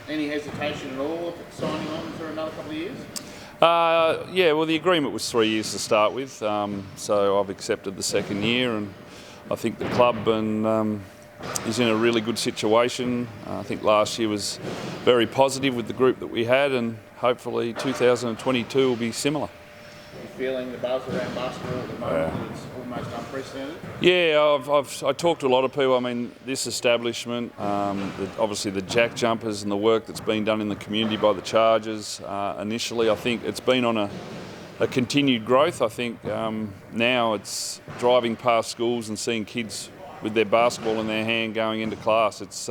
Any hesitation at all of signing on for another couple of years? Yeah, well, the agreement was 3 years to start with, so I've accepted the second year, and I think the club is in a really good situation. I think last year was very positive with the group that we had, and hopefully 2022 will be similar. Are you feeling the buzz around basketball at the moment? It's almost unprecedented? Yeah, I talked to a lot of people. I mean, this establishment, obviously the JackJumpers and the work that's been done in the community by the Chargers. Initially, I think it's been on a continued growth. I think now it's driving past schools and seeing kids with their basketball in their hand going into class. It's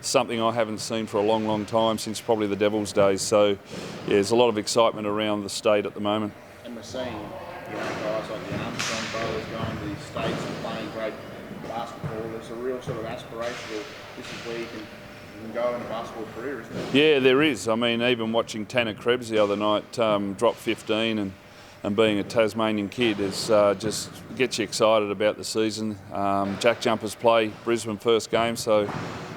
something I haven't seen for a long, long time, since probably the Devils days. So, yeah, there's a lot of excitement around the state at the moment. And we're seeing, guys like the Armstrong brothers going to the States and playing great basketball. There's a real sort of aspirational, this is where you can go in a basketball career, isn't there? Yeah, there is. I mean, even watching Tanner Krebs the other night drop 15 and being a Tasmanian kid is just gets you excited about the season. JackJumpers play Brisbane first game, so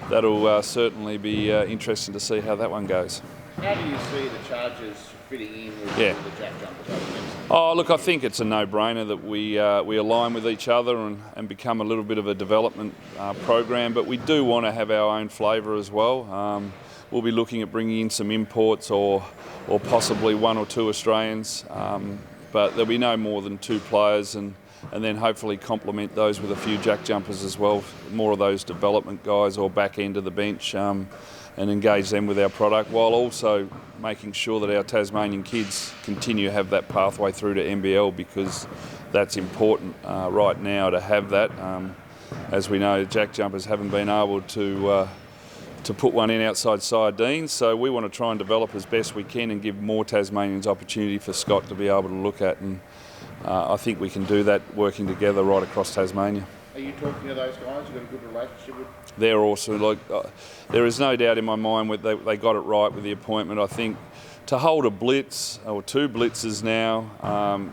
that'll certainly be interesting to see how that one goes. How do you see the Chargers fitting in with the JackJumpers? Oh, look, I think it's a no-brainer that we align with each other and become a little bit of a development program, but we do want to have our own flavour as well. We'll be looking at bringing in some imports or possibly one or two Australians, but there'll be no more than 2 players, and then hopefully complement those with a few JackJumpers as well, more of those development guys or back end of the bench, and engage them with our product, while also making sure that our Tasmanian kids continue to have that pathway through to NBL, because that's important right now to have that. As we know, JackJumpers haven't been able to put one in outside Sardines, so we want to try and develop as best we can and give more Tasmanians opportunity for Scott to be able to look at, and I think we can do that working together right across Tasmania. Are you talking to those guys? You've got a good relationship with? They're also there is no doubt in my mind they got it right with the appointment. I think to hold a blitz or 2 blitzes now,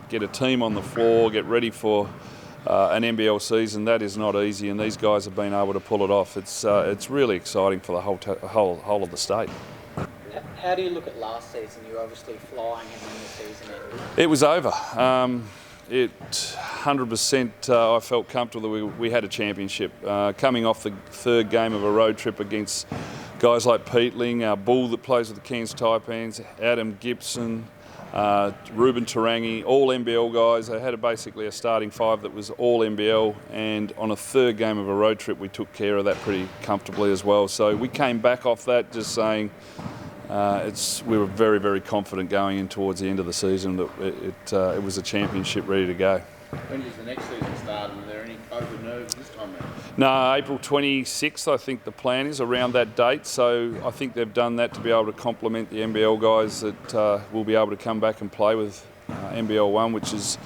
get a team on the floor, get ready for an NBL season, that is not easy, and these guys have been able to pull it off. It's really exciting for the whole of the state. How do you look at last season? You were obviously flying, and then the season ended. It was over. 100% I felt comfortable that we had a championship. Coming off the 3rd game of a road trip against guys like Peatling, our Bull that plays with the Cairns Taipans, Adam Gibson, Ruben Tarangi, all NBL guys. They had basically a starting 5 that was all NBL, and on a 3rd game of a road trip we took care of that pretty comfortably as well. So we came back off that just saying we were very, very confident going in towards the end of the season that it was a championship ready to go. When does the next season start, and are there any COVID nerves this time around? No, April 26th I think the plan is, around that date, so I think they've done that to be able to complement the NBL guys that will be able to come back and play with NBL 1, which is,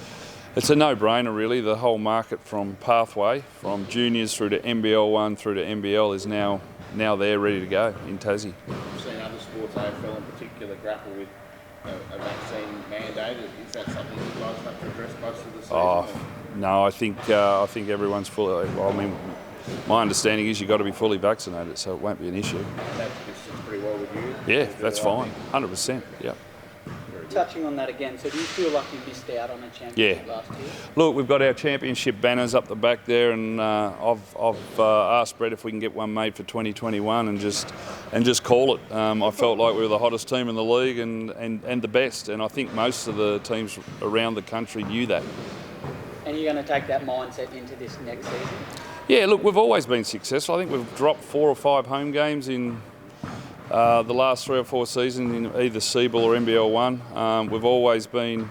it's a no-brainer really. The whole market from pathway, from juniors through to NBL 1 through to NBL is now there ready to go in Tassie. We've seen other sports, AFL in particular, grapple with a vaccine mandate. Is that something you guys have to address close to the season? No, I think everyone's fully. I mean, my understanding is you've got to be fully vaccinated, so it won't be an issue. And that sits pretty well with you? Yeah, that's fine. 100%. Yeah. Touching on that again, so do you feel like you missed out on a championship last year? Look, we've got our championship banners up the back there, and I've asked Brett if we can get one made for 2021 and just call it. I felt like we were the hottest team in the league and the best, and I think most of the teams around the country knew that. And you're going to take that mindset into this next season? Yeah, look, we've always been successful. I think we've dropped 4 or 5 home games in the last 3 or 4 seasons in either CBL or NBL 1. We've always been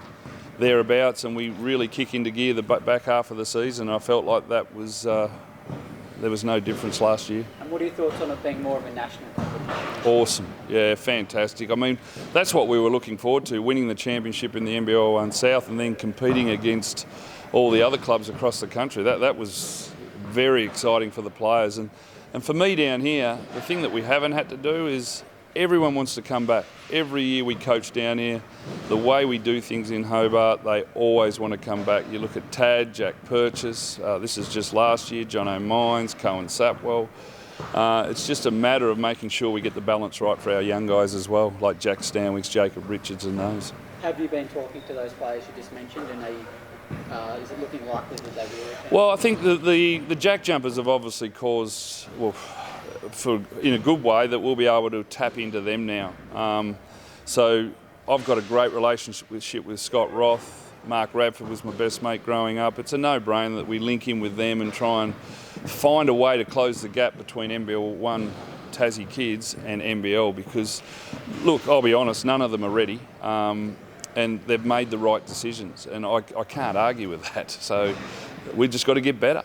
thereabouts, and we really kick into gear the back half of the season. I felt like that was there was no difference last year. And what are your thoughts on it being more of a national competition? Awesome, yeah, fantastic. I mean, that's what we were looking forward to, winning the championship in the NBL 1 South and then competing against all the other clubs across the country. That was very exciting for the players. And for me down here, the thing that we haven't had to do is everyone wants to come back. Every year we coach down here, the way we do things in Hobart, they always want to come back. You look at Tad, Jack Purchase, this is just last year, John O'Mines, Cohen Sapwell. It's just a matter of making sure we get the balance right for our young guys as well, like Jack Stanwicks, Jacob Richards and those. Have you been talking to those players you just mentioned, and is it looking likely that they will return? Well, I think the JackJumpers have obviously caused, well, in a good way, that we'll be able to tap into them now. So I've got a great relationship with Scott Roth. Mark Radford was my best mate growing up. It's a no-brainer that we link in with them and try and find a way to close the gap between NBL 1 Tassie kids and NBL, because, look, I'll be honest, none of them are ready. And they've made the right decisions, and I can't argue with that. So we've just got to get better.